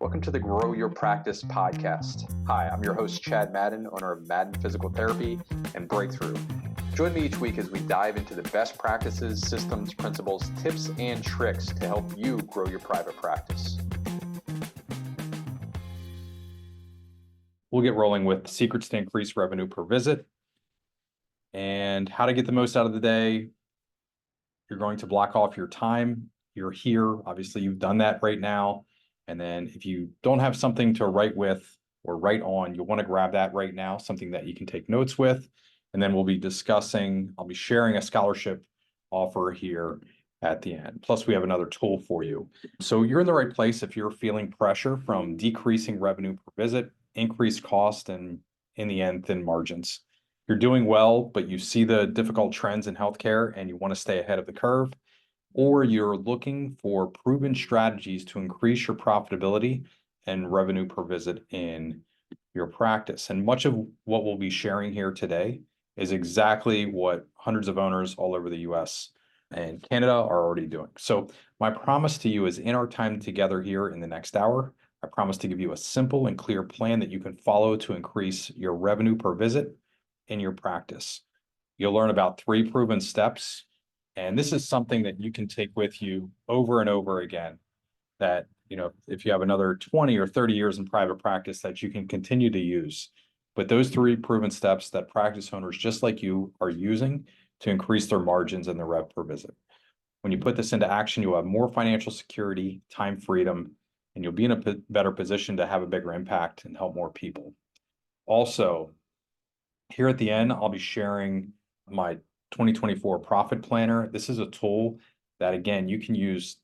Welcome to the Grow Your Practice podcast. Hi, I'm your host, Chad Madden, owner of Madden Physical Therapy and Breakthrough. Join me each week as we dive into the best practices, systems, principles, tips, and tricks to help you grow your private practice. We'll get rolling with secrets to increase revenue per visit and how to get the most out of the day. You're going to block off your time. You're here. Obviously, you've done that right now. And then if you don't have something to write with or write on, you'll want to grab that right now, something that you can take notes with. And then we'll be discussing, I'll be sharing a scholarship offer here at the end. Plus, we have another tool for you. So you're in the right place if you're feeling pressure from decreasing revenue per visit, increased cost, and in the end, thin margins. You're doing well, but you see the difficult trends in healthcare and you want to stay ahead of the curve, or you're looking for proven strategies to increase your profitability and revenue per visit in your practice. And much of what we'll be sharing here today is exactly what hundreds of owners all over the US and Canada are already doing. So my promise to you is in our time together here in the next hour, I promise to give you a simple and clear plan that you can follow to increase your revenue per visit in your practice. You'll learn about 3 proven steps. And this is something that you can take with you over and over again, that, if you have another 20 or 30 years in private practice, that you can continue to use. But those 3 proven steps that practice owners just like you are using to increase their margins and their rev per visit. When you put this into action, you'll have more financial security, time freedom, and you'll be in a better position to have a bigger impact and help more people. Also, here at the end, I'll be sharing my 2024 profit planner. This is a tool that, again, you can use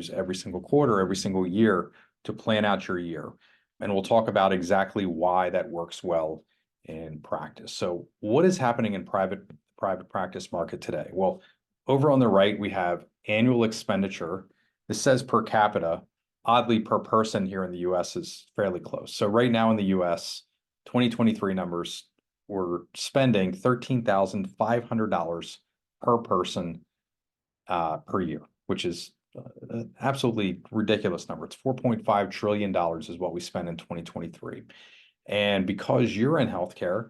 every single quarter, every single year to plan out your year. And we'll talk about exactly why that works well in practice. So what is happening in private practice market today? Well, over on the right, we have annual expenditure. This says per capita. Oddly, per person here in the US is fairly close. So right now in the US, 2023 numbers, we're spending $13,500 per person per year, which is an absolutely ridiculous number. It's $4.5 trillion is what we spend in 2023. And because you're in healthcare,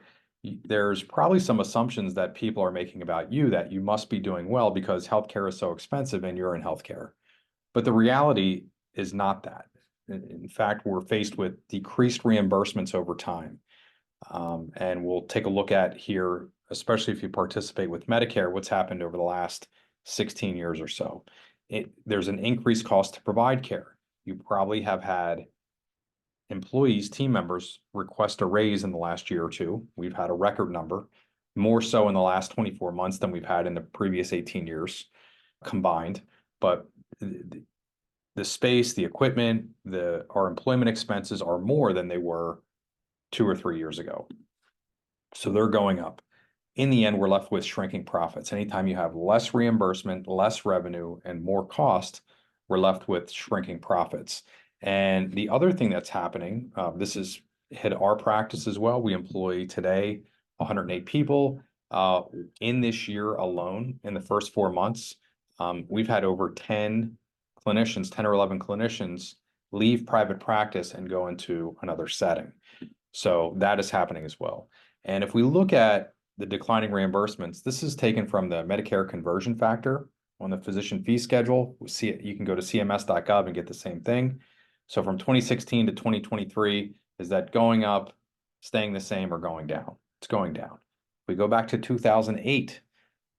there's probably some assumptions that people are making about you that you must be doing well because healthcare is so expensive and you're in healthcare. But the reality is not that. In fact, we're faced with decreased reimbursements over time. And we'll take a look at here, especially if you participate with Medicare, what's happened over the last 16 years or so. There's an increased cost to provide care. You probably have had employees, team members request a raise in the last year or two. We've had a record number, more so in the last 24 months than we've had in the previous 18 years combined. But the space, the equipment, our employment expenses are more than they were 2 or 3 years ago. So they're going up. In the end, we're left with shrinking profits. Anytime you have less reimbursement, less revenue, and more cost, we're left with shrinking profits. And the other thing that's happening, this has hit our practice as well. We employ today 108 people. In this year alone, in the first 4 months, we've had over 10 or 11 clinicians leave private practice and go into another setting. So that is happening as well. And if we look at the declining reimbursements, this is taken from the Medicare conversion factor on the physician fee schedule. You can go to cms.gov and get the same thing. So from 2016 to 2023, is that going up, staying the same, or going down? It's going down. If we go back to 2008,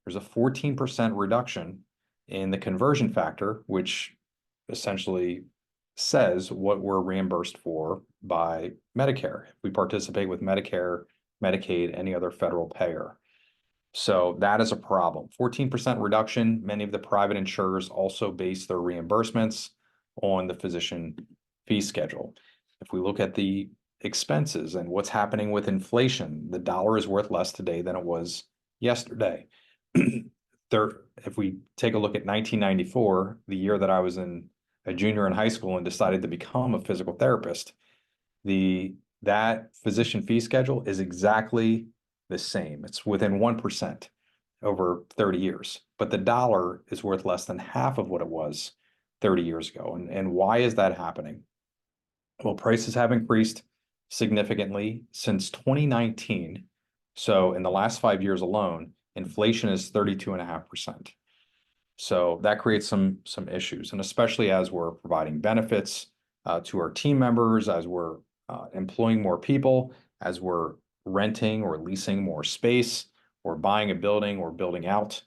there's a 14% reduction in the conversion factor, which essentially says what we're reimbursed for by Medicare. We participate with Medicare, Medicaid, any other federal payer. So that is a problem. 14% reduction. Many of the private insurers also base their reimbursements on the physician fee schedule. If we look at the expenses and what's happening with inflation, the dollar is worth less today than it was yesterday. If we take a look at 1994, the year that I was a junior in high school and decided to become a physical therapist, that physician fee schedule is exactly the same. It's within 1% over 30 years, but the dollar is worth less than half of what it was 30 years ago. And why is that happening? Well, prices have increased significantly since 2019. So in the last 5 years alone, inflation is 32.5%. So that creates some issues, and especially as we're providing benefits to our team members, as we're employing more people, as we're renting or leasing more space, or buying a building or building out,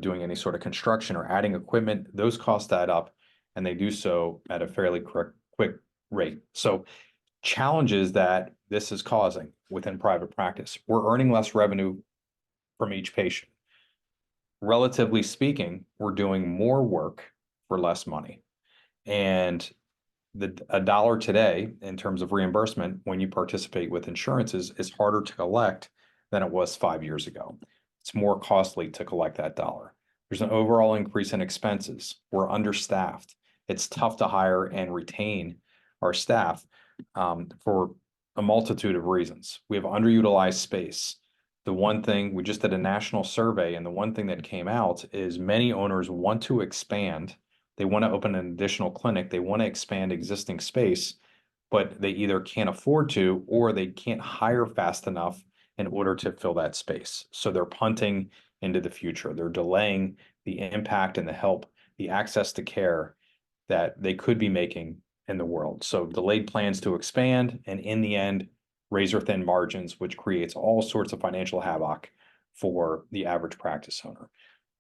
doing any sort of construction or adding equipment, those costs add up, and they do so at a fairly quick rate. So challenges that this is causing within private practice, we're earning less revenue from each patient. Relatively speaking, we're doing more work for less money. And a dollar today, in terms of reimbursement, when you participate with insurances, is harder to collect than it was 5 years ago. It's more costly to collect that dollar. There's an overall increase in expenses. We're understaffed. It's tough to hire and retain our staff for a multitude of reasons. We have underutilized space. The one thing, we just did a national survey, and the one thing that came out is many owners want to expand. They want to open an additional clinic. They want to expand existing space, but they either can't afford to, or they can't hire fast enough in order to fill that space. So they're punting into the future. They're delaying the impact and the help, the access to care that they could be making in the world. So delayed plans to expand, and in the end, razor thin margins, which creates all sorts of financial havoc for the average practice owner.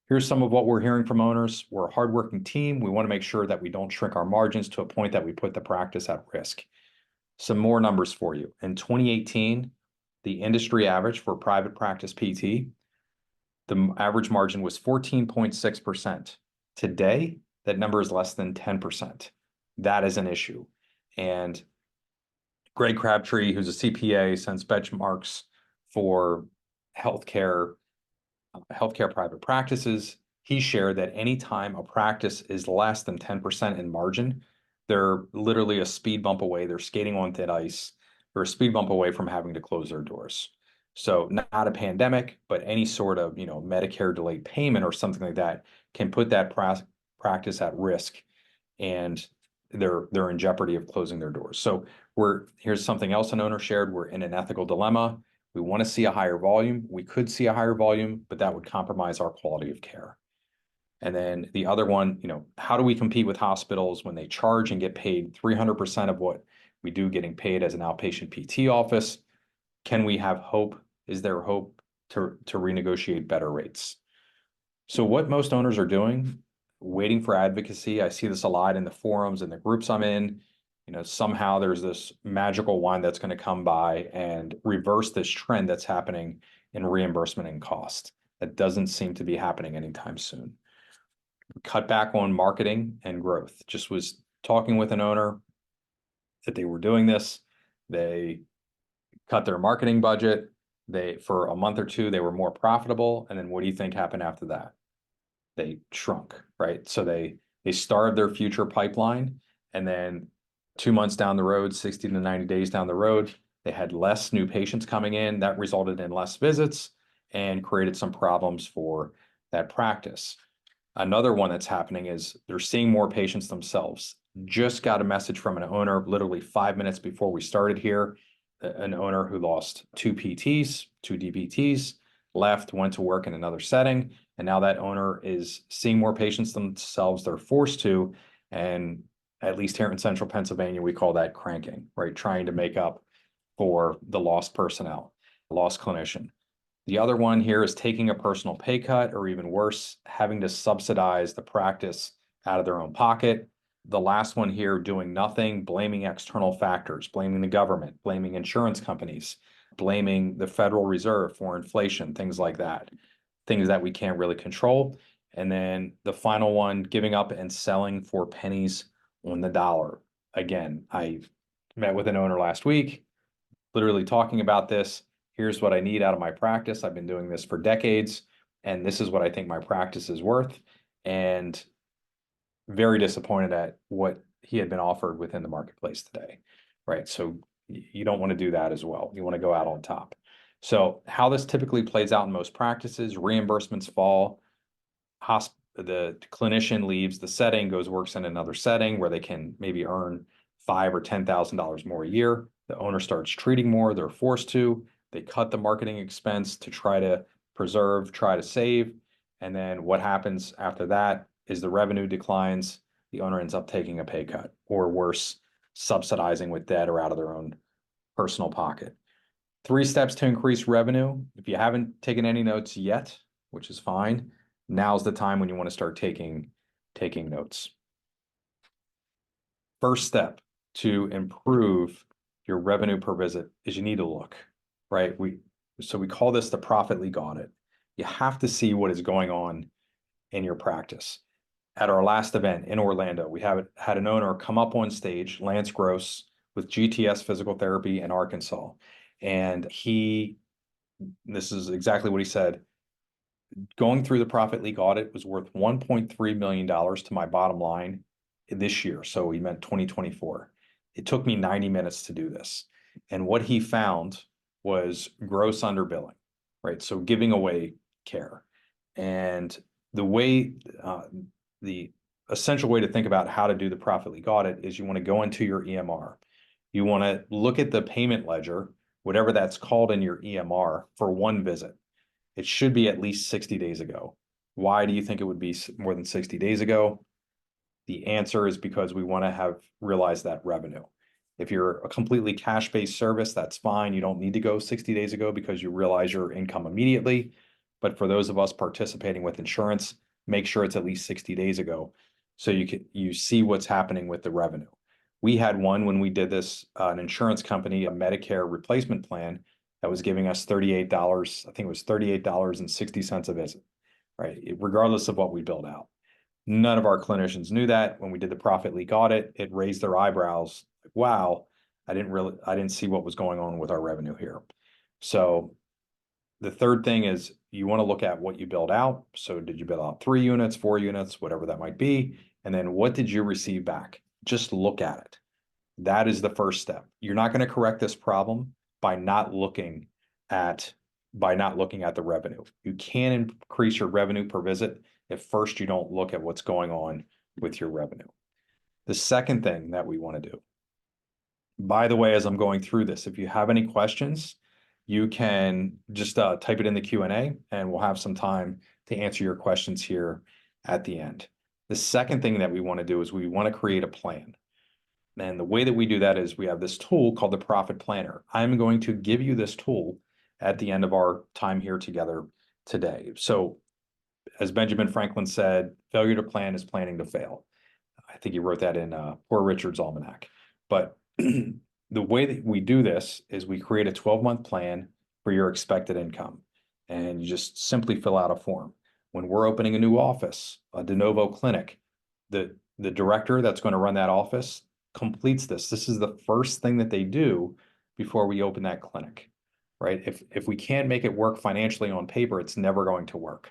Here's some of what we're hearing from owners. We're a hardworking team. We want to make sure that we don't shrink our margins to a point that we put the practice at risk. Some more numbers for you. In 2018, the industry average for private practice PT, the average margin was 14.6%. Today, that number is less than 10%. That is an issue. And Greg Crabtree, who's a CPA, sends benchmarks for healthcare private practices. He shared that anytime a practice is less than 10% in margin, they're literally a speed bump away. They're skating on thin ice. They're a speed bump away from having to close their doors. So not a pandemic, but any sort of, Medicare delayed payment or something like that can put that practice at risk, and they're in jeopardy of closing their doors. So here's something else an owner shared. We're in an ethical dilemma. We want to see a higher volume. We could see a higher volume, but that would compromise our quality of care. And then the other one, how do we compete with hospitals when they charge and get paid 300% of what we do getting paid as an outpatient PT office? Can we have hope? Is there hope to renegotiate better rates? So what most owners are doing, waiting for advocacy. I see this a lot in the forums and the groups I'm in. Somehow there's this magical wand that's going to come by and reverse this trend that's happening in reimbursement and cost. That doesn't seem to be happening anytime soon. Cut back on marketing and growth. Just was talking with an owner that they were doing this. They cut their marketing budget. For a month or two, they were more profitable. And then what do you think happened after that? They shrunk, right? So they starved their future pipeline, and then 2 months down the road, 60 to 90 days down the road, they had less new patients coming in. That resulted in less visits and created some problems for that practice. Another one that's happening is they're seeing more patients themselves. Just got a message from an owner literally 5 minutes before we started here, an owner who lost 2 PTs, 2 DPTs, left, went to work in another setting, and now that owner is seeing more patients themselves. They're forced to, and at least here in central Pennsylvania, we call that cranking, right? Trying to make up for the lost personnel, lost clinician. The other one here is taking a personal pay cut, or even worse, having to subsidize the practice out of their own pocket. The last one here, doing nothing, blaming external factors, blaming the government, blaming insurance companies, blaming the Federal Reserve for inflation, things like that, things that we can't really control. And then the final one, giving up and selling for pennies on the dollar. Again, I met with an owner last week, literally talking about this. Here's what I need out of my practice. I've been doing this for decades, and this is what I think my practice is worth. And very disappointed at what he had been offered within the marketplace today, right? So you don't want to do that as well. You want to go out on top. So how this typically plays out in most practices, reimbursements fall, the clinician leaves the setting, works in another setting where they can maybe earn $5,000 or $10,000 more a year. The owner starts treating more, they're forced to. They cut the marketing expense to try to preserve, try to save. And then what happens after that is the revenue declines. The owner ends up taking a pay cut, or worse, subsidizing with debt or out of their own personal pocket. 3 steps to increase revenue. If you haven't taken any notes yet, which is fine, now's the time when you want to start taking notes. First step to improve your revenue per visit is you need to look, right? So we call this the profit leak audit. You have to see what is going on in your practice. At our last event in Orlando, we had an owner come up on stage, Lance Gross, with GTS Physical Therapy in Arkansas. And this is exactly what he said, going through the profit leak audit was worth $1.3 million to my bottom line this year. So he meant 2024. It took me 90 minutes to do this. And what he found was gross underbilling, right? So giving away care. And the essential way to think about how to do the profit leak audit is you want to go into your EMR. You want to look at the payment ledger, whatever that's called in your EMR, for one visit. It should be at least 60 days ago. Why do you think it would be more than 60 days ago? The answer is because we want to have realized that revenue. If you're a completely cash-based service, that's fine. You don't need to go 60 days ago because you realize your income immediately. But for those of us participating with insurance, make sure it's at least 60 days ago so you see what's happening with the revenue. We had one when we did this, an insurance company, a Medicare replacement plan that was giving us $38. I think it was $38.60 a visit, right? Regardless of what we billed out. None of our clinicians knew that. When we did the profit leak audit, it raised their eyebrows. Like, wow, I didn't see what was going on with our revenue here. So the third thing is you want to look at what you build out. So did you build out 3 units, 4 units, whatever that might be? And then what did you receive back? Just look at it. That is the first step. You're not going to correct this problem by not looking at the revenue. You can increase your revenue per visit if first you don't look at what's going on with your revenue. The second thing that we want to do, by the way, as I'm going through this, if you have any questions, you can just type it in the Q&A and we'll have some time to answer your questions here at the end. The second thing that we want to do is we want to create a plan. And the way that we do that is we have this tool called the Profit Planner. I'm going to give you this tool at the end of our time here together today. So as Benjamin Franklin said, failure to plan is planning to fail. I think he wrote that in Poor Richard's Almanac. But the way that we do this is we create a 12-month plan for your expected income. And you just simply fill out a form. When we're opening a new office, a de novo clinic, the director that's going to run that office completes this. This is the first thing that they do before we open that clinic, right? If we can't make it work financially on paper, it's never going to work.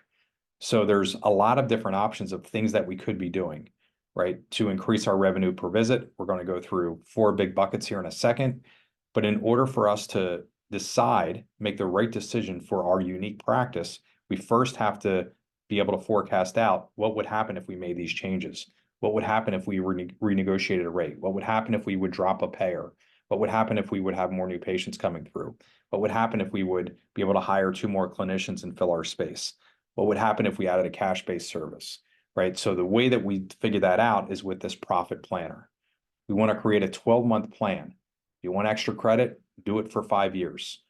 So there's a lot of different options of things that we could be doing, right? To increase our revenue per visit. We're going to go through 4 big buckets here in a second. But in order for us to decide, make the right decision for our unique practice, we first have to be able to forecast out what would happen if we made these changes. What would happen if we renegotiated a rate? What would happen if we would drop a payer? What would happen if we would have more new patients coming through? What would happen if we would be able to hire 2 more clinicians and fill our space? What would happen if we added a cash-based service, right? So the way that we figure that out is with this profit planner. We want to create a 12-month plan. If you want extra credit, do it for 5 years.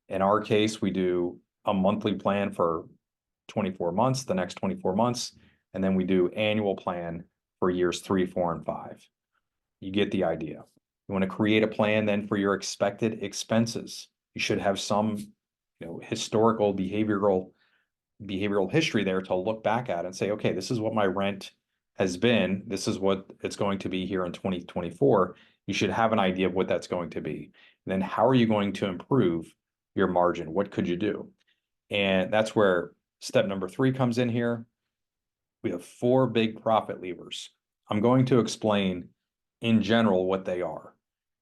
In our case, we do a monthly plan for 24 months, the next 24 months, and then we do annual plan for years 3, 4, and 5. You get the idea. You want to create a plan then for your expected expenses. You should have some, historical behavioral history there to look back at and say, okay, this is what my rent has been. This is what it's going to be here in 2024. You should have an idea of what that's going to be. And then how are you going to improve your margin? What could you do? And that's where step number 3 comes in here. We have 4 big profit levers. I'm going to explain in general what they are.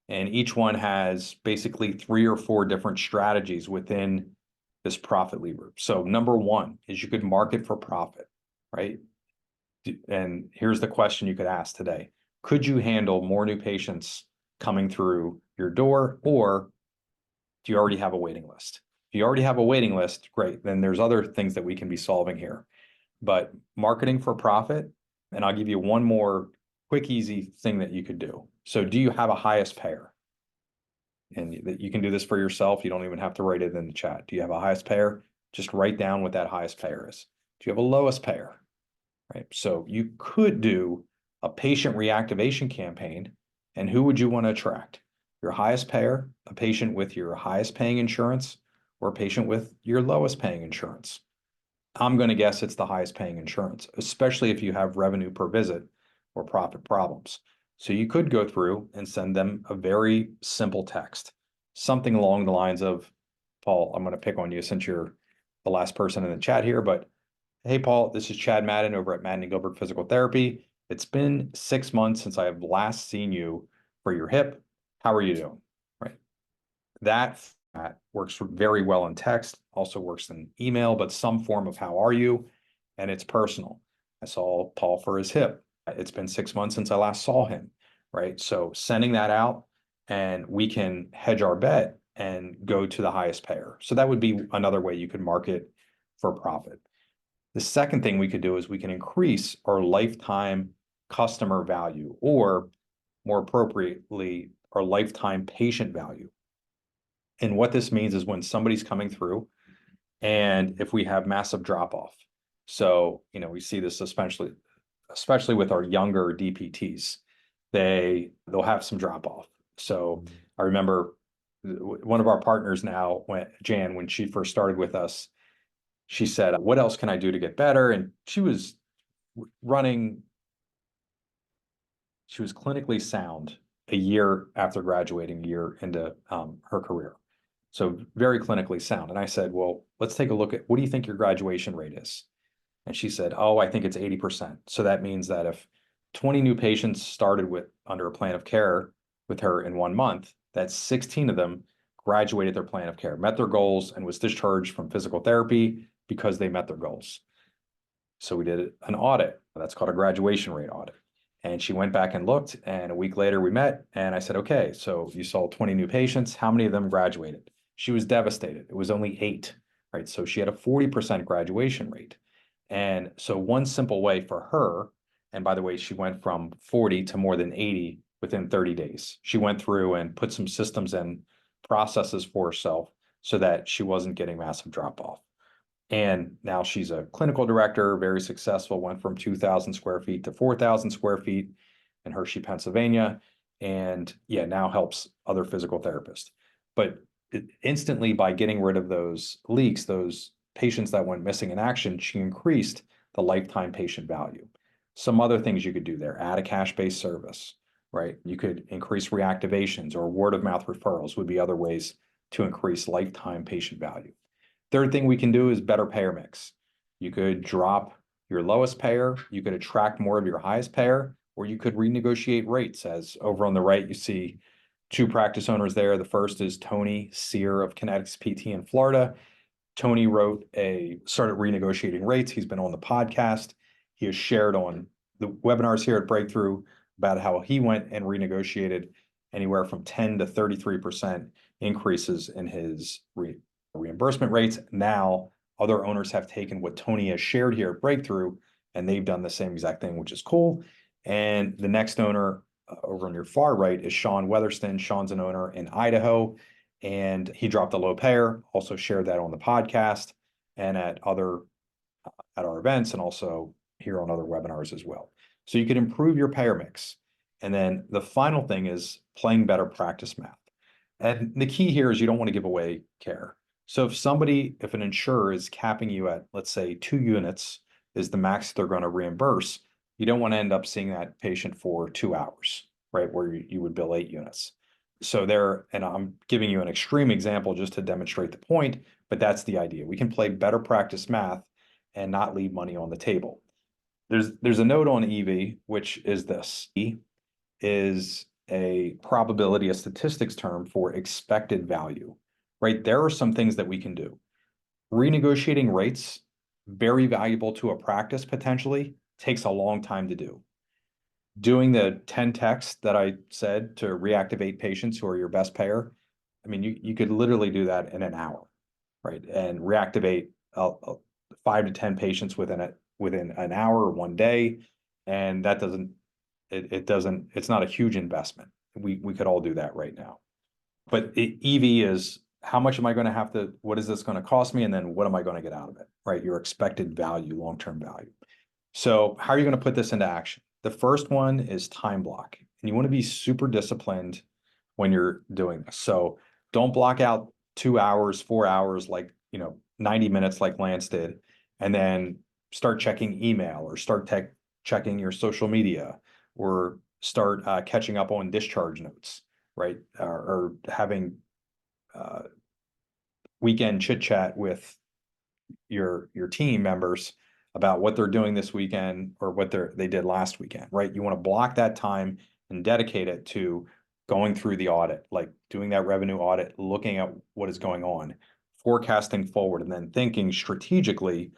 And each one has basically 3 or 4 different strategies within this profit lever. So number 1 is you could market for profit, right? And here's the question you could ask today. Could you handle more new patients coming through your door, or do you already have a waiting list? If you already have a waiting list, great. Then there's other things that we can be solving here. But marketing for profit, and I'll give you one more quick, easy thing that you could do. So do you have a highest payer? And you can do this for yourself. You don't even have to write it in the chat. Do you have a highest payer? Just write down what that highest payer is. Do you have a lowest payer? Right. So you could do a patient reactivation campaign. And who would you want to attract? Your highest payer, a patient with your highest paying insurance, or a patient with your lowest paying insurance? I'm going to guess it's the highest paying insurance, especially if you have revenue per visit or profit problems. So you could go through and send them a very simple text, something along the lines of, Paul, I'm going to pick on you since you're the last person in the chat here, but hey, Paul, this is Chad Madden over at Madden and Gilbert Physical Therapy. It's been 6 months since I have last seen you for your hip. How are you doing? Right. That works very well in text, also works in email, but some form of how are you? And it's personal. I saw Paul for his hip. It's been 6 months since I last saw him, right? So sending that out, and we can hedge our bet and go to the highest payer. So that would be another way you could market for profit. The second thing we could do is we can increase our lifetime customer value, or more appropriately, our lifetime patient value. And what this means is when somebody's coming through, and if we have massive drop off. So, we see this especially with our younger DPTs, they'll have some drop off. So I remember one of our partners now, Jan, when she first started with us, she said, what else can I do to get better? And she was clinically sound a year after graduating, a year into her career. So very clinically sound. And I said, well, let's take a look at, what do you think your graduation rate is? And she said, oh, I think it's 80%. So that means that if 20 new patients started under a plan of care with her in 1 month, that 16 of them graduated their plan of care, met their goals, and was discharged from physical therapy because they met their goals. So we did an audit. That's called a graduation rate audit. And she went back and looked, and a week later we met, and I said, okay, so you saw 20 new patients. How many of them graduated? She was devastated. It was only 8, right? So she had a 40% graduation rate. And so one simple way for her, and by the way, she went from 40 to more than 80 within 30 days. She went through and put some systems and processes for herself so that she wasn't getting massive drop off. And now she's a clinical director, very successful, went from 2,000 square feet to 4,000 square feet in Hershey, Pennsylvania. And now helps other physical therapists. But instantly, by getting rid of those leaks, those patients that went missing in action, she increased the lifetime patient value. Some other things you could do there: add a cash-based service, right? You could increase reactivations, or word of mouth referrals would be other ways to increase lifetime patient value. Third thing we can do is better payer mix. You could drop your lowest payer, you could attract more of your highest payer, or you could renegotiate rates. As over on the right, you see 2 practice owners there. The first is Tony Sear of Kinetics PT in Florida. Tony started renegotiating rates. He's been on the podcast. He has shared on the webinars here at Breakthrough about how he went and renegotiated anywhere from 10 to 33% increases in his reimbursement rates. Now, other owners have taken what Tony has shared here at Breakthrough, and they've done the same exact thing, which is cool. And the next owner over on your far right is Sean Weatherston. Sean's an owner in Idaho, and he dropped a low payer, also shared that on the podcast and at our events, and also here on other webinars as well. So you can improve your payer mix. And then the final thing is playing better practice math. And the key here is you don't want to give away care. So if an insurer is capping you at, let's say, 2 units is the max they're going to reimburse, you don't want to end up seeing that patient for 2 hours, right? Where you would bill 8 units. So and I'm giving you an extreme example just to demonstrate the point, but that's the idea. We can play better practice math and not leave money on the table. There's a note on EV, which is this. E is a probability, a statistics term for expected value, right? There are some things that we can do. Renegotiating rates, very valuable to a practice potentially, takes a long time to do. doing the 10 texts that I said to reactivate patients who are your best payer, I mean, you could literally do that in an hour, right? And reactivate 5 to 10 patients within an hour or one day. And that it's not a huge investment. We could all do that right now. But EV is, how much am I going to have to, what is this going to cost me? And then what am I going to get out of it, right? Your expected value, long-term value. So how are you going to put this into action? The first one is time block. And you want to be super disciplined when you're doing this. So don't block out 2 hours, 4 hours, like, 90 minutes like Lance did, and then start checking email or start checking your social media or start catching up on discharge notes, right? Or having weekend chit chat with your team members about what they're doing this weekend or what they did last weekend, right? You want to block that time and dedicate it to going through the audit, like doing that revenue audit, looking at what is going on, forecasting forward, and then thinking strategically.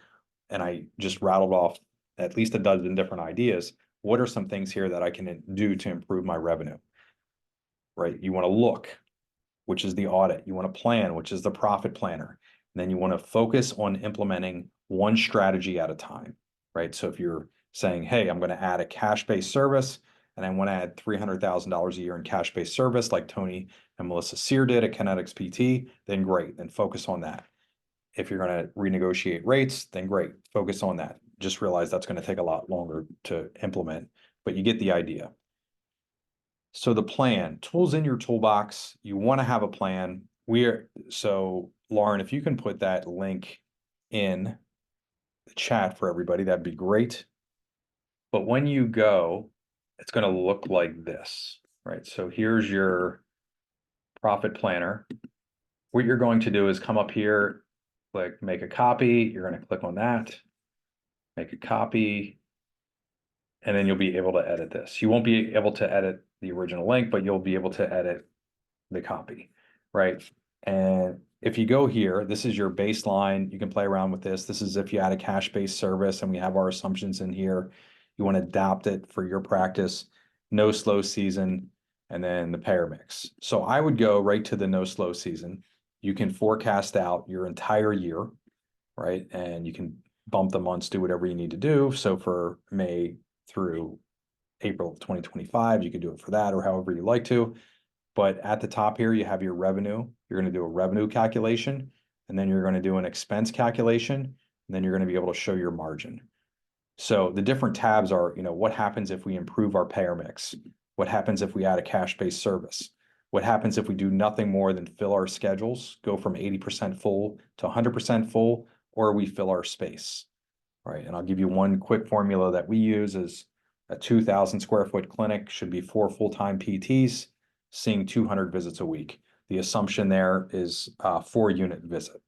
And I just rattled off at least a dozen different ideas. What are some things here that I can do to improve my revenue, right? You want to look, which is the audit. You want to plan, which is the profit planner. And then you want to focus on implementing one strategy at a time, right? So if you're saying, hey, I'm going to add a cash-based service and I want to add $300,000 a year in cash-based service like Tony and Melissa Sear did at Kinetics PT, then great, then focus on that. If you're going to renegotiate rates, then great, focus on that. Just realize that's going to take a lot longer to implement, but you get the idea. So the plan, tools in your toolbox, you want to have a plan. So Lauren, if you can put that link in the chat for everybody, that'd be great. But when you go, it's going to look like this, right? So here's your profit planner. What you're going to do is come up here, click make a copy. You're going to click on that, make a copy, and then you'll be able to edit this. You won't be able to edit the original link, but you'll be able to edit the copy, right? And if you go here, this is your baseline. You can play around with this. This is if you add a cash-based service and we have our assumptions in here. You want to adapt it for your practice, no slow season, and then the payer mix. So I would go right to the no slow season. You can forecast out your entire year, right? And you can bump the months, do whatever you need to do. So for May through April of 2025, you could do it for that or however you like to. But at the top here, you have your revenue. You're going to do a revenue calculation, and then you're going to do an expense calculation, and then you're going to be able to show your margin. So the different tabs are, what happens if we improve our payer mix? What happens if we add a cash-based service? What happens if we do nothing more than fill our schedules, go from 80% full to 100% full, or we fill our space, right? And I'll give you one quick formula that we use is a 2,000 square foot clinic should be 4 full-time PTs, seeing 200 visits a week. The assumption there is 4-unit visit.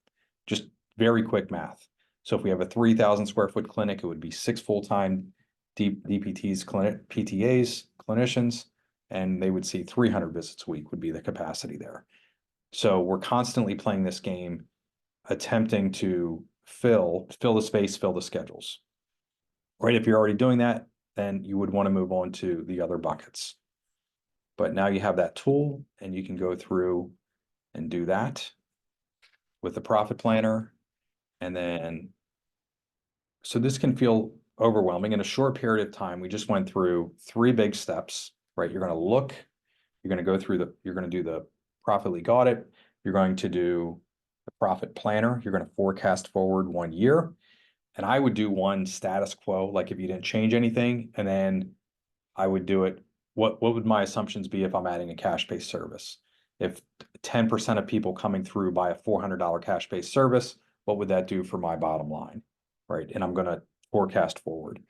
Just very quick math. So if we have a 3,000 square foot clinic, it would be 6 full-time DPTs, PTAs, clinicians, and they would see 300 visits a week would be the capacity there. So we're constantly playing this game, attempting to fill the space, fill the schedules. Right? If you're already doing that, then you would want to move on to the other buckets. But now you have that tool and you can go through and do that with the profit planner. And then, so this can feel overwhelming. In a short period of time, we just went through 3 big steps, right? You're going to look, you're going to go through you're going to do the profit leak audit. You're going to do the profit planner. You're going to forecast forward 1 year. And I would do one status quo, like if you didn't change anything, and then I would do it. What would my assumptions be if I'm adding a cash-based service? If 10% of people coming through buy a $400 cash-based service, what would that do for my bottom line, right? And I'm going to forecast forward.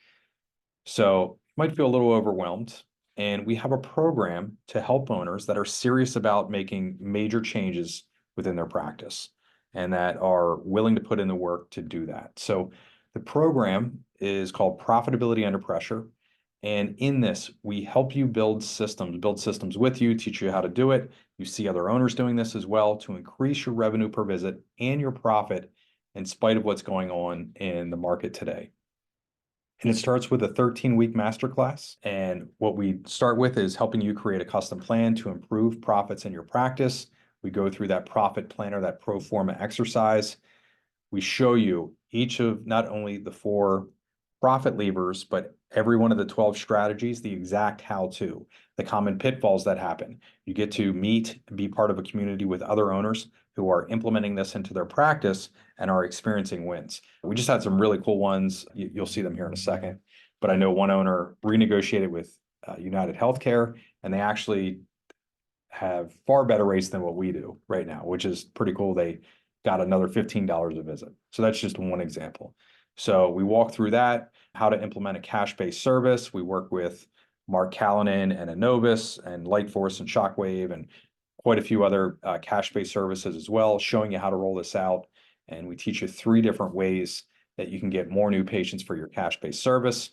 So you might feel a little overwhelmed. And we have a program to help owners that are serious about making major changes within their practice and that are willing to put in the work to do that. So the program is called Profitability Under Pressure. And in this, we help you build systems with you, teach you how to do it. You see other owners doing this as well to increase your revenue per visit and your profit in spite of what's going on in the market today. And it starts with a 13-week masterclass. And what we start with is helping you create a custom plan to improve profits in your practice. We go through that profit planner, that pro forma exercise. We show you each of not only the 4 profit levers, but every one of the 12 strategies, the exact how-to, the common pitfalls that happen. You get to meet and be part of a community with other owners who are implementing this into their practice and are experiencing wins. We just had some really cool ones. You'll see them here in a second. But I know one owner renegotiated with United Healthcare, and they actually have far better rates than what we do right now, which is pretty cool. They got another $15 a visit. So that's just one example. So we walk through that, how to implement a cash-based service. We work with Mark Callanan and Innovis and Lightforce and Shockwave and quite a few other cash-based services as well, showing you how to roll this out. And we teach you 3 different ways that you can get more new patients for your cash-based service,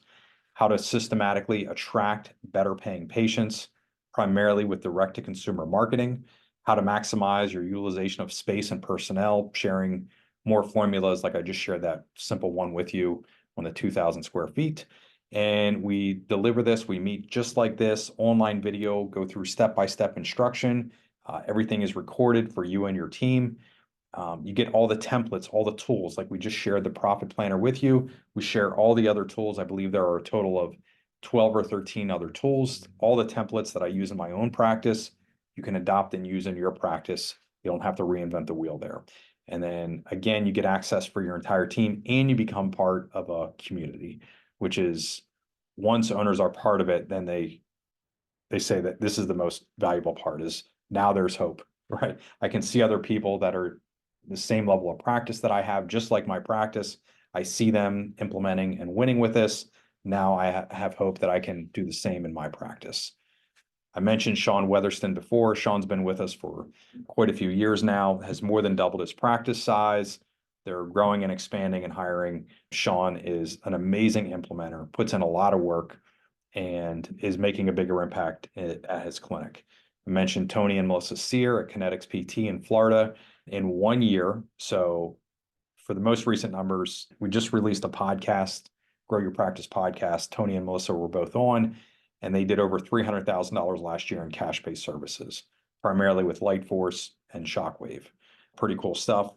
how to systematically attract better paying patients, primarily with direct-to-consumer marketing, how to maximize your utilization of space and personnel, sharing more formulas like I just shared that simple one with you on the 2,000 square feet. And we deliver this. We meet just like this, online video, go through step-by-step instruction. Everything is recorded for you and your team. You get all the templates, all the tools, like we just shared the profit planner with you. We share all the other tools. I believe there are a total of 12 or 13 other tools, all the templates that I use in my own practice, you can adopt and use in your practice. You don't have to reinvent the wheel there. And then again, you get access for your entire team and you become part of a community, which is once owners are part of it, then they say that this is the most valuable part is now there's hope, right? I can see other people that are the same level of practice that I have, just like my practice. I see them implementing and winning with this. Now I have hope that I can do the same in my practice. I mentioned Sean Weatherston before. Sean's been with us for quite a few years now, has more than doubled his practice size. They're growing and expanding and hiring. Sean is an amazing implementer, puts in a lot of work, and is making a bigger impact at his clinic. I mentioned Tony and Melissa Sear at Kinetics PT in Florida in 1 year. So for the most recent numbers, we just released a podcast, Grow Your Practice podcast. Tony and Melissa were both on, and they did over $300,000 last year in cash-based services, primarily with Lightforce and Shockwave. Pretty cool stuff.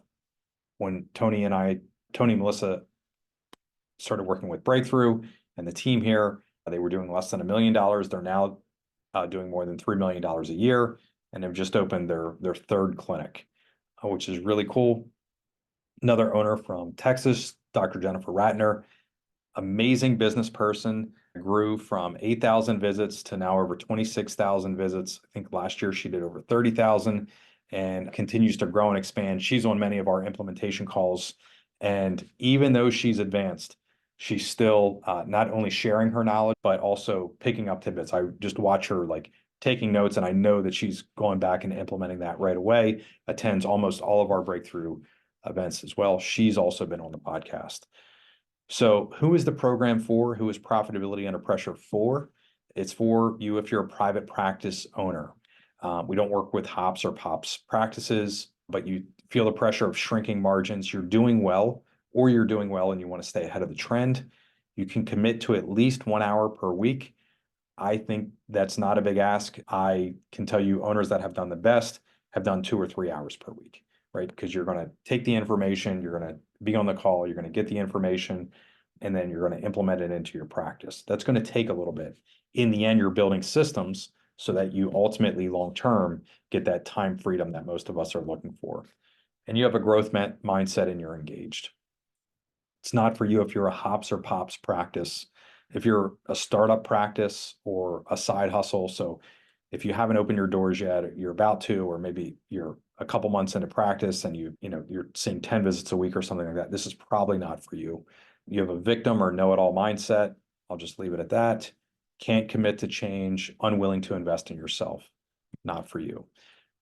When Tony and Melissa started working with Breakthrough and the team here, they were doing less than $1 million. They're now doing more than $3 million a year, and have just opened their 3rd clinic, which is really cool. Another owner from Texas, Dr. Jennifer Ratner, amazing business person, grew from 8,000 visits to now over 26,000 visits. I think last year she did over 30,000 and continues to grow and expand. She's on many of our implementation calls. And even though she's advanced, she's still not only sharing her knowledge, but also picking up tidbits. I just watch her like taking notes, and I know that she's going back and implementing that right away, attends almost all of our breakthrough events as well. She's also been on the podcast. So who is the program for? Who is Profitability Under Pressure for? It's for you if you're a private practice owner. We don't work with HOPS or POPS practices, but you feel the pressure of shrinking margins. You're doing well, or you're doing well and you want to stay ahead of the trend. You can commit to at least 1 hour per week. I think that's not a big ask. I can tell you owners that have done the best have done 2 or 3 hours per week, right? Because you're going to take the information, you're going to be on the call, you're going to get the information, and then you're going to implement it into your practice. That's going to take a little bit. In the end, you're building systems so that you ultimately long-term get that time freedom that most of us are looking for. And you have a growth mindset and you're engaged. It's not for you if you're a HOPS or POPS practice, if you're a startup practice or a side hustle. So if you haven't opened your doors yet, you're about to, or maybe you're a couple months into practice and you're seeing 10 visits a week or something like that, this is probably not for you. You have a victim or know-it-all mindset. I'll just leave it at that. Can't commit to change, unwilling to invest in yourself. Not for you.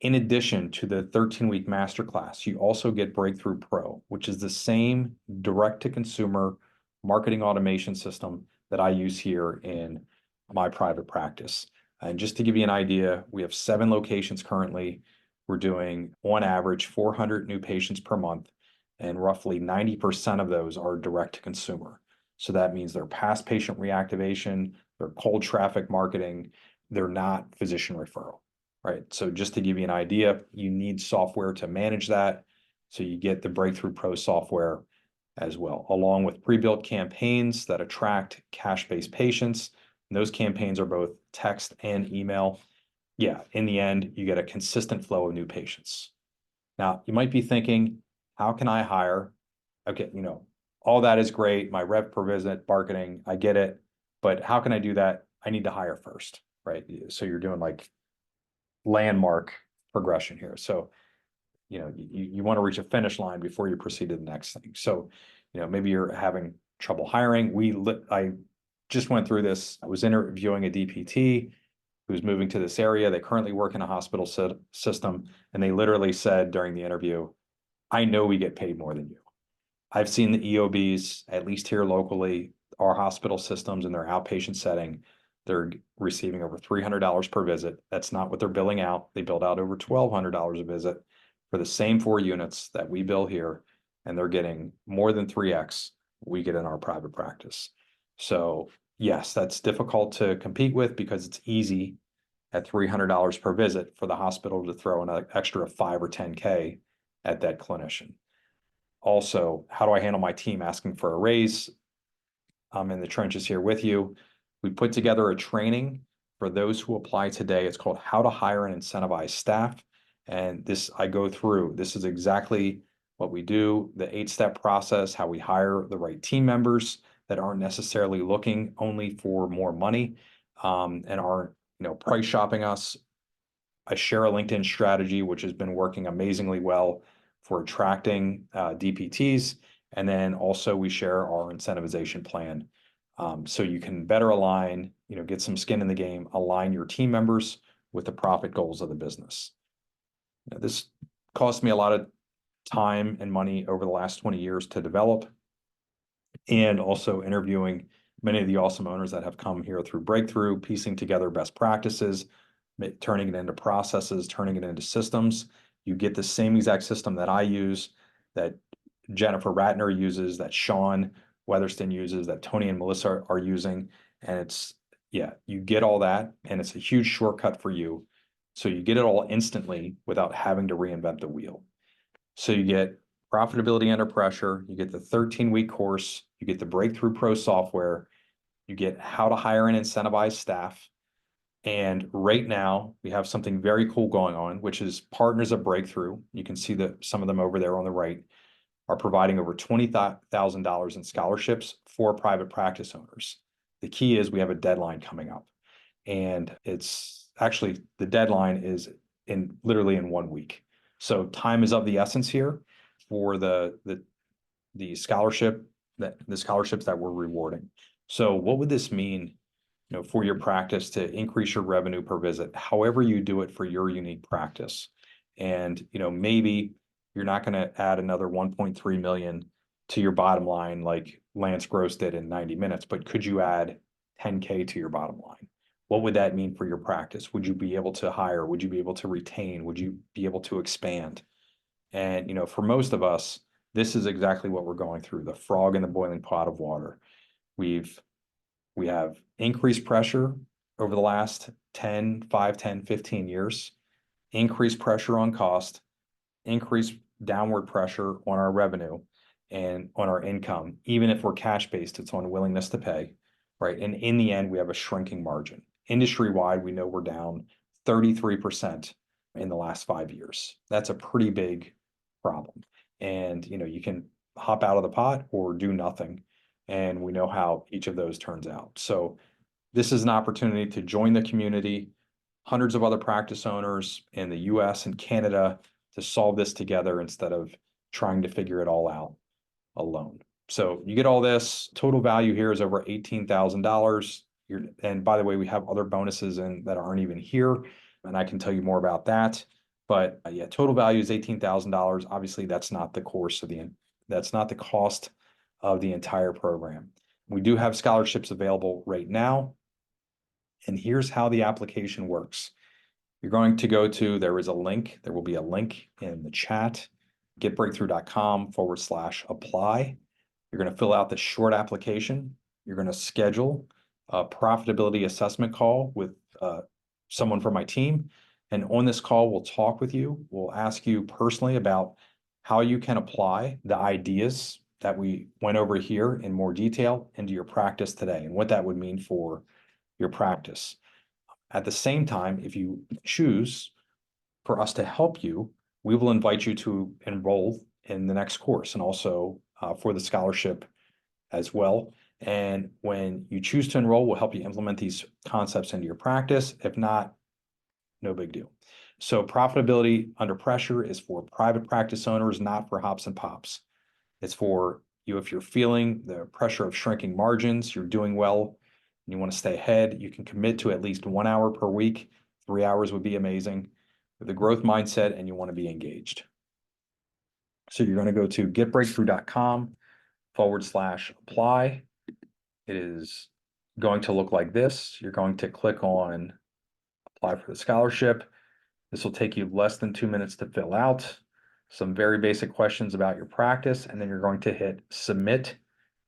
In addition to the 13-week masterclass, you also get Breakthrough Pro, which is the same direct-to-consumer marketing automation system that I use here in my private practice. And just to give you an idea, we have 7 locations currently. We're doing, on average, 400 new patients per month, and roughly 90% of those are direct to consumer. So that means they're past patient reactivation, they're cold traffic marketing, they're not physician referral, right? So just to give you an idea, you need software to manage that. So you get the Breakthrough Pro software as well, along with pre-built campaigns that attract cash-based patients. And those campaigns are both text and email. Yeah, in the end, you get a consistent flow of new patients. Now, you might be thinking, how can I hire? Okay, all that is great. My rev per visit, marketing, I get it. But how can I do that? I need to hire first, right? So you're doing like landmark progression here. So, you want to reach a finish line before you proceed to the next thing. So, maybe you're having trouble hiring. I just went through this. I was interviewing a DPT who's moving to this area. They currently work in a hospital system. And they literally said during the interview, I know we get paid more than you. I've seen the EOBs, at least here locally, our hospital systems in their outpatient setting, they're receiving over $300 per visit. That's not what they're billing out. They billed out over $1,200 a visit for the same 4 units that we bill here, and they're getting more than 3x we get in our private practice. So yes, that's difficult to compete with because it's easy at $300 per visit for the hospital to throw an extra 5 or 10K at that clinician. Also, how do I handle my team asking for a raise? I'm in the trenches here with you. We put together a training for those who apply today. It's called How to Hire and Incentivize Staff. And this I go through. This is exactly what we do, the 8-step process, how we hire the right team members that aren't necessarily looking only for more money and aren't price shopping us. I share a LinkedIn strategy, which has been working amazingly well for attracting DPTs. And then also we share our incentivization plan. So you can better align, get some skin in the game, align your team members with the profit goals of the business. This cost me a lot of time and money over the last 20 years to develop, and also interviewing many of the awesome owners that have come here through Breakthrough, piecing together best practices, turning it into processes, turning it into systems. You get the same exact system that I use, that Jennifer Ratner uses, that Sean Weatherston uses, that Tony and Melissa are using. And you get all that, and it's a huge shortcut for you. So you get it all instantly without having to reinvent the wheel. So you get Profitability Under Pressure, you get the 13-week course, you get the Breakthrough Pro software, you get how to hire and incentivize staff. And right now we have something very cool going on, which is Partners of Breakthrough. You can see that some of them over there on the right are providing over $20,000 in scholarships for private practice owners. The key is we have a deadline coming up, and it's actually, the deadline is literally in 1 week. So time is of the essence here for the scholarships that we're rewarding. So what would this mean, for your practice to increase your revenue per visit, however you do it for your unique practice? And, maybe you're not going to add another 1.3 million to your bottom line like Lance Gross did in 90 minutes, but could you add 10K to your bottom line? What would that mean for your practice? Would you be able to hire? Would you be able to retain? Would you be able to expand? And, for most of us, this is exactly what we're going through, the frog in the boiling pot of water. We have increased pressure over the last 5, 10, 15 years, increased pressure on cost, increased downward pressure on our revenue and on our income. Even if we're cash-based, it's on willingness to pay, right? And in the end, we have a shrinking margin. Industry-wide, we know we're down 33% in the last 5 years. That's a pretty big problem. And, you can hop out of the pot or do nothing. And we know how each of those turns out. So this is an opportunity to join the community, hundreds of other practice owners in the US and Canada, to solve this together instead of trying to figure it all out alone. So you get all this. Total value here is over $18,000. And by the way, we have other bonuses that aren't even here, and I can tell you more about that. But total value is $18,000. Obviously, that's not the cost of the entire program. We do have scholarships available right now. And here's how the application works. You're going to go to, there will be a link in the chat, getbreakthrough.com/apply. You're going to fill out the short application. You're going to schedule a profitability assessment call with someone from my team. And on this call, we'll talk with you. We'll ask you personally about how you can apply the ideas that we went over here in more detail into your practice today and what that would mean for your practice. At the same time, if you choose for us to help you, we will invite you to enroll in the next course and also for the scholarship as well. And when you choose to enroll, we'll help you implement these concepts into your practice. If not, no big deal. So Profitability Under Pressure is for private practice owners, not for hops and pops. It's for you if you're feeling the pressure of shrinking margins, you're doing well, and you want to stay ahead, you can commit to at least 1 hour per week. 3 hours would be amazing. With a growth mindset and you want to be engaged. So you're going to go to getbreakthrough.com/apply. It is going to look like this. You're going to click on apply for the scholarship. This will take you less than 2 minutes to fill out. Some very basic questions about your practice, and then you're going to hit submit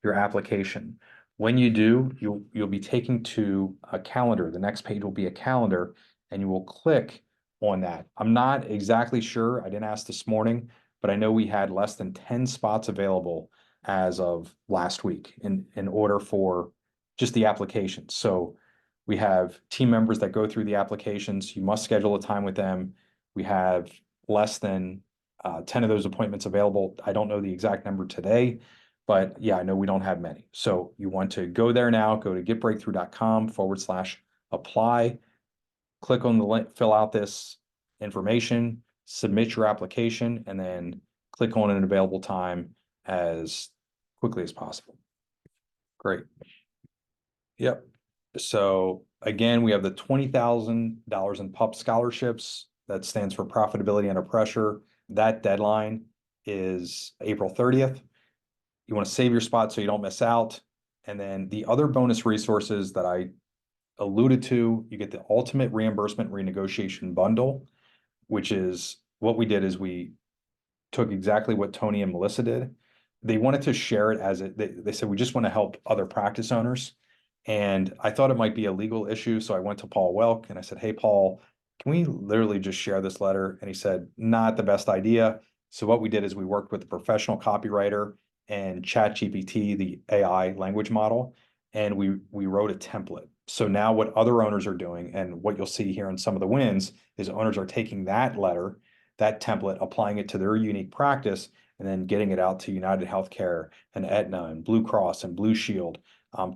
your application. When you do, you'll be taken to a calendar. The next page will be a calendar, and you will click on that. I'm not exactly sure. I didn't ask this morning, but I know we had less than 10 spots available as of last week in order for just the applications. So we have team members that go through the applications. You must schedule a time with them. We have less than 10 of those appointments available. I don't know the exact number today, but yeah, I know we don't have many. So you want to go there now, go to getbreakthrough.com/apply, click on the link, fill out this information, submit your application, and then click on an available time as quickly as possible. Great. Yep. So again, we have the $20,000 in PUP scholarships. That stands for Profitability Under Pressure. That deadline is April 30th. You want to save your spot so you don't miss out. And then the other bonus resources that I alluded to, you get the ultimate reimbursement renegotiation bundle, which is what we did is we took exactly what Tony and Melissa did. They wanted to share it as they said, we just want to help other practice owners. And I thought it might be a legal issue. So I went to Paul Welk and I said, hey, Paul, can we literally just share this letter? And he said, not the best idea. So what we did is we worked with a professional copywriter and ChatGPT, the AI language model, and we wrote a template. So now what other owners are doing and what you'll see here in some of the wins is owners are taking that letter, that template, applying it to their unique practice, and then getting it out to United Healthcare and Aetna and Blue Cross and Blue Shield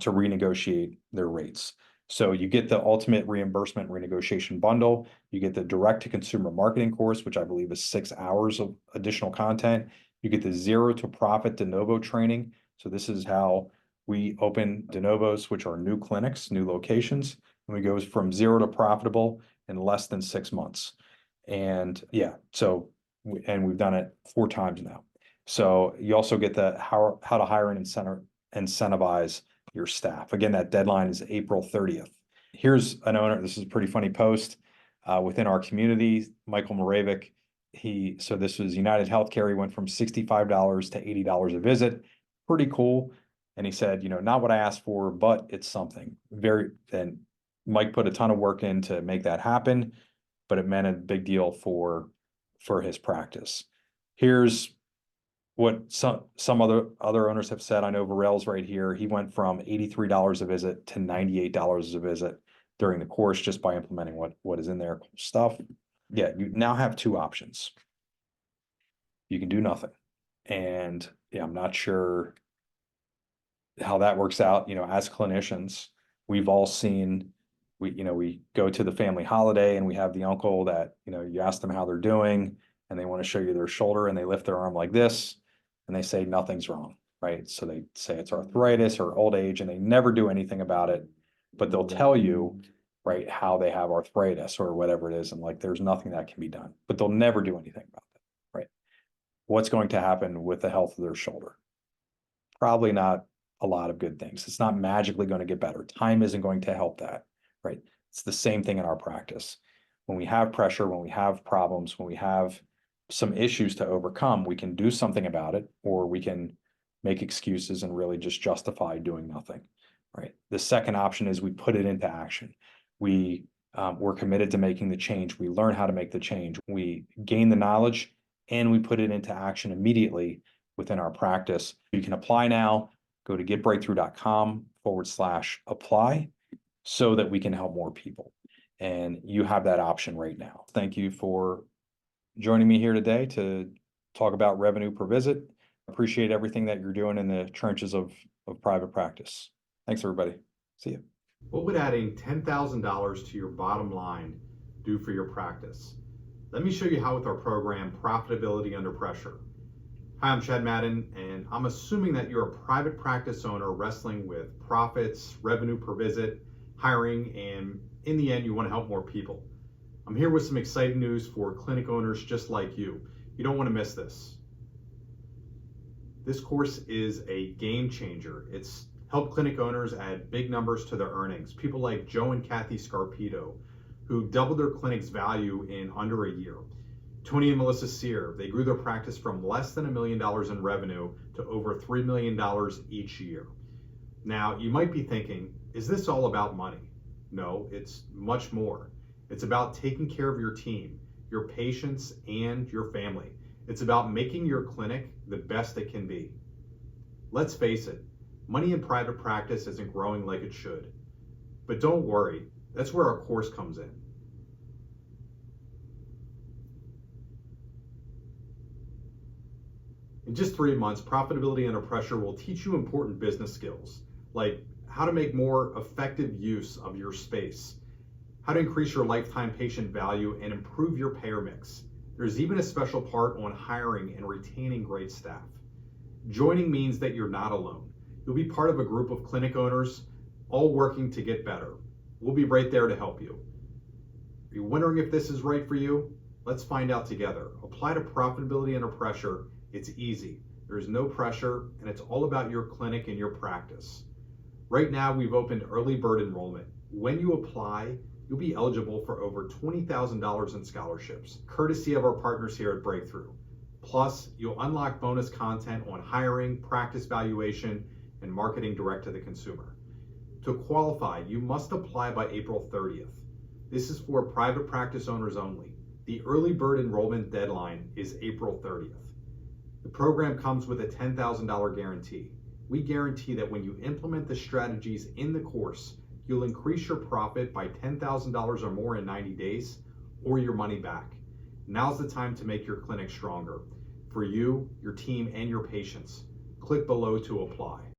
to renegotiate their rates. So you get the ultimate reimbursement renegotiation bundle. You get the direct to consumer marketing course, which I believe is 6 hours of additional content. You get the zero to profit de novo training. So this is how we open de novos, which are new clinics, new locations, and we go from zero to profitable in less than 6 months. And yeah, so we've done it 4 times now. So you also get the how to hire and incentivize your staff. Again, that deadline is April 30th. Here's an owner. This is a pretty funny post within our community. Michael Moravik. So this was United Healthcare. He went from $65 to $80 a visit. Pretty cool. And he said, not what I asked for, but it's something. And Mike put a ton of work in to make that happen, but it meant a big deal for his practice. Here's what some other owners have said. I know Varel's right here. He went from $83 a visit to $98 a visit during the course just by implementing what is in there. Stuff. Yeah, you now have 2 options. You can do nothing. And yeah, I'm not sure how that works out. As clinicians, we've all seen, we go to the family holiday and we have the uncle that, you ask them how they're doing and they want to show you their shoulder and they lift their arm like this and they say nothing's wrong, right? So they say it's arthritis or old age and they never do anything about it, but they'll tell you, right, how they have arthritis or whatever it is. And like, there's nothing that can be done, but they'll never do anything about it, right? What's going to happen with the health of their shoulder? Probably not a lot of good things. It's not magically going to get better. Time isn't going to help that, right? It's the same thing in our practice. When we have pressure, when we have problems, when we have some issues to overcome, we can do something about it, or we can make excuses and really just justify doing nothing, right? The second option is we put it into action. We're committed to making the change. We learn how to make the change. We gain the knowledge and we put it into action immediately within our practice. You can apply now. Go to getbreakthrough.com/apply so that we can help more people. And you have that option right now. Thank you for joining me here today to talk about revenue per visit. Appreciate everything that you're doing in the trenches of private practice. Thanks, everybody. See you. What would adding $10,000 to your bottom line do for your practice? Let me show you how with our program, Profitability Under Pressure. Hi, I'm Chad Madden, and I'm assuming that you're a private practice owner wrestling with profits, revenue per visit, hiring, and in the end, you want to help more people. I'm here with some exciting news for clinic owners just like you. You don't want to miss this. This course is a game changer. It's helped clinic owners add big numbers to their earnings. People like Joe and Kathy Scarpito, who doubled their clinic's value in under a year. Tony and Melissa Sear, they grew their practice from less than $1 million in revenue to over $3 million each year. Now, you might be thinking, is this all about money? No, it's much more. It's about taking care of your team, your patients, and your family. It's about making your clinic the best it can be. Let's face it, money in private practice isn't growing like it should. But don't worry, that's where our course comes in. In just 3 months, Profitability Under Pressure will teach you important business skills, like how to make more effective use of your space, how to increase your lifetime patient value and improve your payer mix. There's even a special part on hiring and retaining great staff. Joining means that you're not alone. You'll be part of a group of clinic owners, all working to get better. We'll be right there to help you. Are you wondering if this is right for you? Let's find out together. Apply to Profitability Under Pressure. It's easy. There's no pressure, and it's all about your clinic and your practice. Right now, we've opened early bird enrollment. When you apply, you'll be eligible for over $20,000 in scholarships, courtesy of our partners here at Breakthrough. Plus, you'll unlock bonus content on hiring, practice valuation, and marketing direct to the consumer. To qualify, you must apply by April 30th. This is for private practice owners only. The early bird enrollment deadline is April 30th. The program comes with a $10,000 guarantee. We guarantee that when you implement the strategies in the course, you'll increase your profit by $10,000 or more in 90 days, or your money back. Now's the time to make your clinic stronger, for you, your team, and your patients. Click below to apply.